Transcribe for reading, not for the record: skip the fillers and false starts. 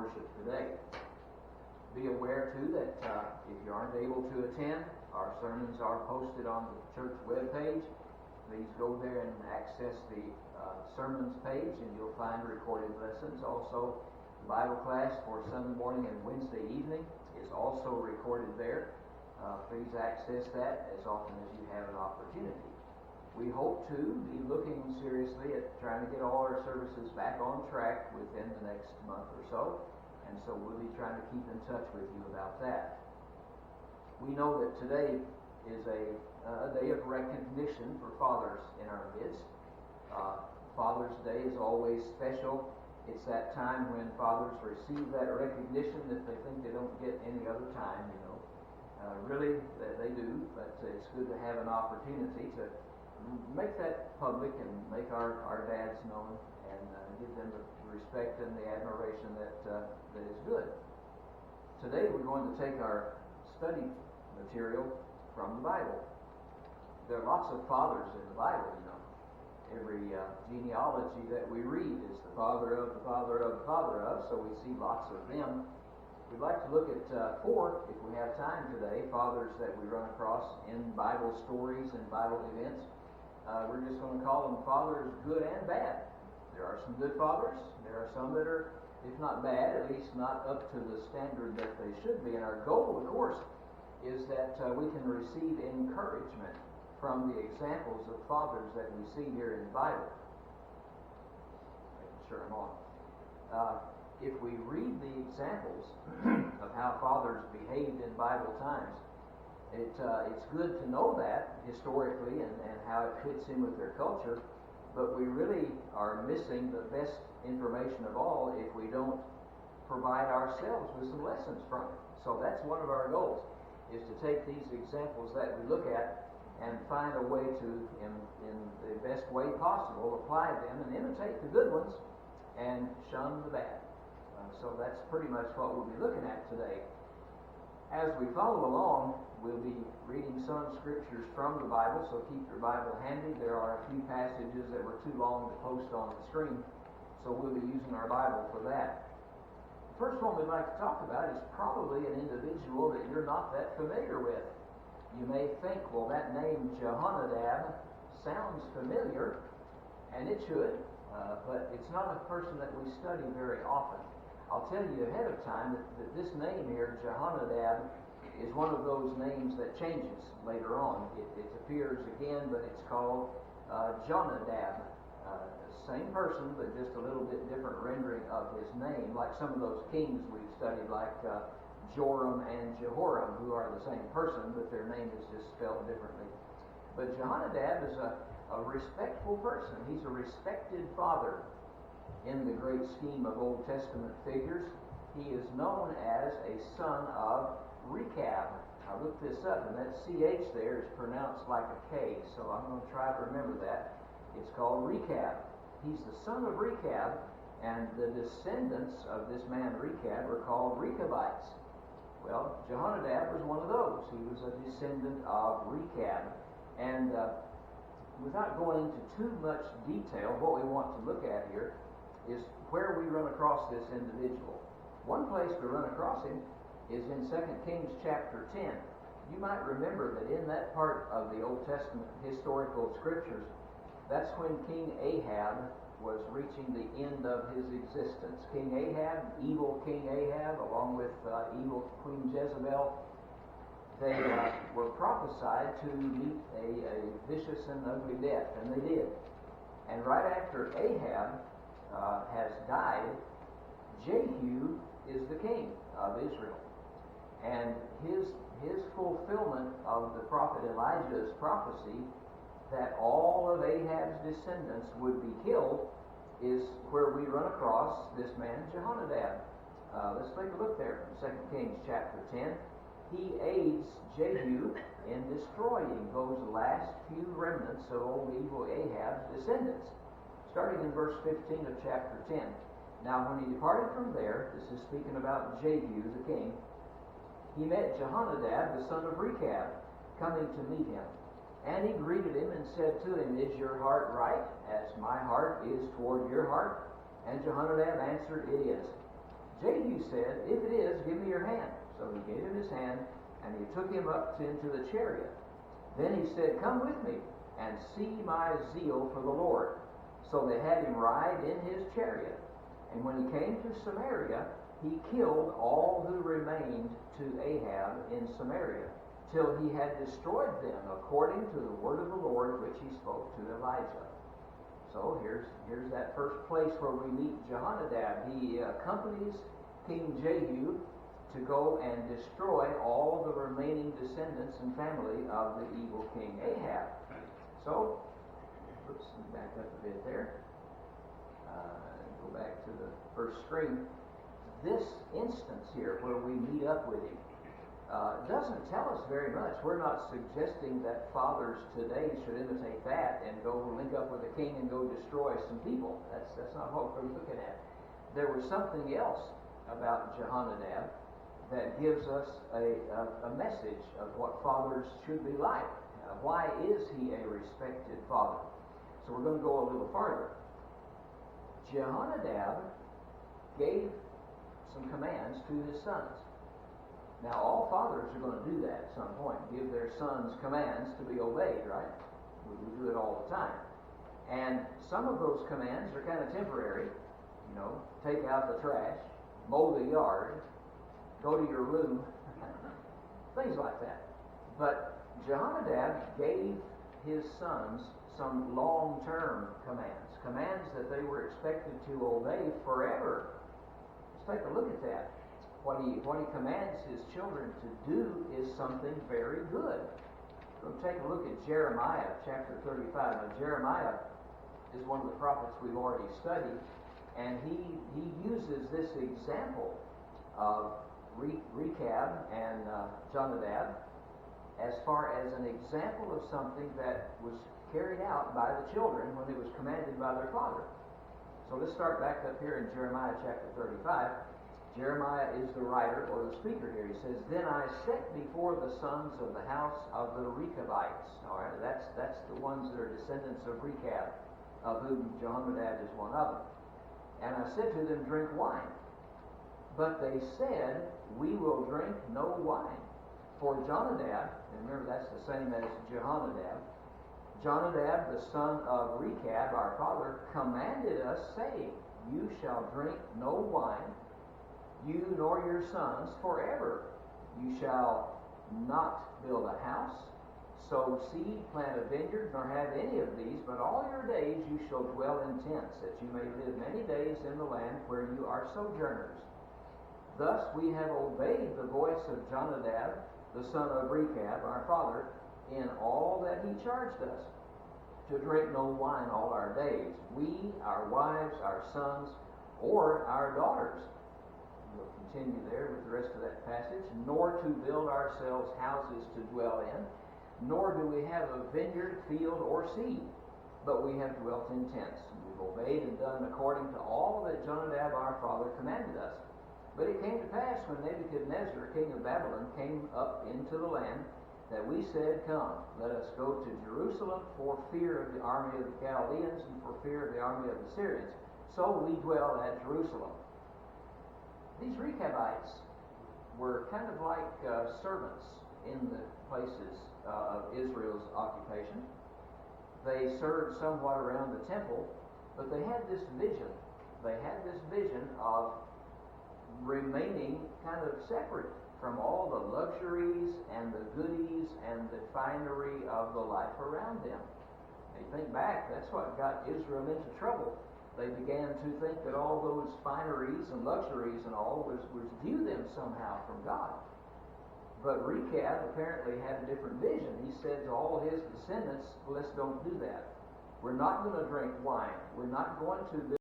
worship today. Be aware, too, that if you aren't able to attend, our sermons are posted on the church webpage. Please go there and access the sermons page, and you'll find recorded lessons. Also, the Bible class for Sunday morning and Wednesday evening is also recorded there. Please access that as often as you have an opportunity. We hope to be looking seriously at trying to get all our services back on track within the next month or so, and so we'll be trying to keep in touch with you about that. We know that today is a day of recognition for fathers in our midst. Father's Day is always special. It's that time when fathers receive that recognition that they think they don't get any other time, really, they do, but it's good to have an opportunity to make that public and make our dads known and give them the respect and the admiration that is good. Today we're going to take our study material from the Bible. There are lots of fathers in the Bible, Every genealogy that we read is the father of the father of the father of, so we see lots of them. We'd like to look at 4, if we have time today, fathers that we run across in Bible stories and Bible events. We're just going to call them fathers good and bad. There are some good fathers. There are some that are, if not bad, at least not up to the standard that they should be. And our goal, of course, is that we can receive encouragement from the examples of fathers that we see here in the Bible. Making sure I'm on. If we read the examples of how fathers behaved in Bible times, it's good to know that historically and how it fits in with their culture, but we really are missing the best information of all if we don't provide ourselves with some lessons from it. So that's one of our goals, is to take these examples that we look at and find a way to, in the best way possible, apply them and imitate the good ones and shun the bad. So that's pretty much what we'll be looking at today. As we follow along, we'll be reading some scriptures from the Bible, so keep your Bible handy. There are a few passages that were too long to post on the screen, so we'll be using our Bible for that. The first one we'd like to talk about is probably an individual that you're not that familiar with. You may think, well, that name Jehonadab sounds familiar, and it should, but it's not a person that we study very often. I'll tell you ahead of time that this name here, Jehonadab, is one of those names that changes later on. It appears again, but it's called Jonadab. Same person, but just a little bit different rendering of his name, like some of those kings we've studied, like Joram and Jehoram, who are the same person, but their name is just spelled differently. But Jehonadab is a respectful person. He's a respected father in the great scheme of Old Testament figures. He is known as a son of Rechab. I looked this up, and that CH there is pronounced like a K, so I'm going to try to remember that. It's called Rechab. He's the son of Rechab, and the descendants of this man Rechab are called Rechabites. Well, Jehonadab was one of those. He was a descendant of Rechab. And without going into too much detail, what we want to look at here is where we run across this individual. One place we run across him is in 2 Kings chapter 10. You might remember that in that part of the Old Testament historical scriptures, that's when King Ahab was reaching the end of his existence. King Ahab, evil King Ahab, along with evil Queen Jezebel, they were prophesied to meet a vicious and ugly death, and they did. And right after Ahab has died, Jehu is the king of Israel. And his fulfillment of the prophet Elijah's prophecy that all of Ahab's descendants would be killed is where we run across this man Jehonadab. Let's take a look there in 2 Kings chapter 10. He aids Jehu in destroying those last few remnants of old evil Ahab's descendants. Starting in verse 15 of chapter 10. Now when he departed from there, this is speaking about Jehu the king, he met Jehonadab the son of Rechab, coming to meet him. And he greeted him and said to him, Is your heart right, as my heart is toward your heart? And Jehonadab answered, It is. Jehu said, "If it is, give me your hand." So he gave him his hand, and he took him up into the chariot. Then he said, "Come with me, and see my zeal for the Lord." So they had him ride in his chariot. And when he came to Samaria, he killed all who remained to Ahab in Samaria, till he had destroyed them, according to the word of the Lord which he spoke to Elijah. So here's that first place where we meet Jehonadab. He accompanies King Jehu to go and destroy all the remaining descendants and family of the evil king Ahab. So, let's back up a bit there. Go back to the first screen. This instance here where we meet up with him doesn't tell us very much. We're not suggesting that fathers today should imitate that and go link up with the king and go destroy some people. That's not what we're looking at. There was something else about Jehonadab that gives us a message of what fathers should be like. Why is he a respected father? So we're going to go a little farther. Jehonadab gave some commands to his sons. Now, all fathers are going to do that at some point, give their sons commands to be obeyed, right? We do it all the time. And some of those commands are kind of temporary. You know, take out the trash, mow the yard, go to your room, things like that. But Jehonadab gave his sons some long-term commands that they were expected to obey forever. Let's take a look at that. What he commands his children to do is something very good. We'll take a look at Jeremiah chapter 35. Now, Jeremiah is one of the prophets we've already studied, and he uses this example of Rechab and Jonadab as far as an example of something that was carried out by the children when it was commanded by their father. So let's start back up here in Jeremiah chapter 35. Jeremiah is the writer or the speaker here. He says, "Then I set before the sons of the house of the Rechabites." All right, that's the ones that are descendants of Rechab, of whom Jehonadab is one of them. "And I said to them, drink wine. But they said, we will drink no wine. For Jonadab," and remember that's the same as Jehonadab, "Jonadab, the son of Rechab, our father, commanded us, saying, you shall drink no wine, you nor your sons forever. You shall not build a house, sow seed, plant a vineyard, nor have any of these, but all your days you shall dwell in tents, that you may live many days in the land where you are sojourners. Thus we have obeyed the voice of Jonadab, the son of Rechab, our father, in all that he charged us, to drink no wine all our days, we, our wives, our sons, or our daughters." We'll continue there with the rest of that passage. "Nor to build ourselves houses to dwell in, nor do we have a vineyard, field, or seed, but we have dwelt in tents. We've obeyed and done according to all that Jonadab our father commanded us. But it came to pass when Nebuchadnezzar, king of Babylon, came up into the land, that we said, Come, let us go to Jerusalem for fear of the army of the Chaldeans and for fear of the army of the Syrians. So we dwell at Jerusalem." These Rechabites were kind of like servants in the places of Israel's occupation. They served somewhat around the temple, but they had this vision. They had this vision of remaining kind of separate from all the luxuries and the goodies and the finery of the life around them. They think back, that's what got Israel into trouble. They began to think that all those fineries and luxuries and all was due them somehow from God. But Rechab apparently had a different vision. He said to all his descendants, let's don't do that. We're not going to drink wine. We're not going to